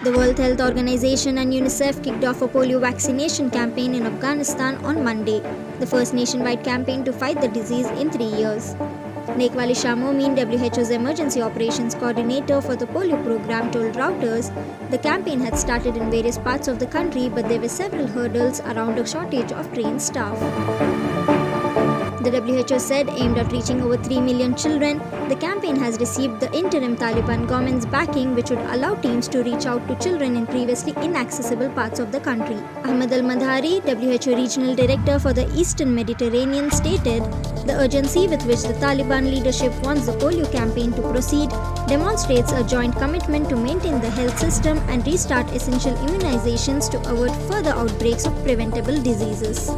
The World Health Organization and UNICEF kicked off a polio vaccination campaign in Afghanistan on Monday, the first nationwide campaign to fight the disease in 3 years. Nekwali Shamomin, WHO's emergency operations coordinator for the polio program, told Reuters the campaign had started in various parts of the country, but there were several hurdles around a shortage of trained staff. The WHO said, aimed at reaching over 3 million children, the campaign has received the interim Taliban government's backing, which would allow teams to reach out to children in previously inaccessible parts of the country. Ahmad Al-Madhari, WHO Regional Director for the Eastern Mediterranean, stated, the urgency with which the Taliban leadership wants the polio campaign to proceed demonstrates a joint commitment to maintain the health system and restart essential immunizations to avoid further outbreaks of preventable diseases.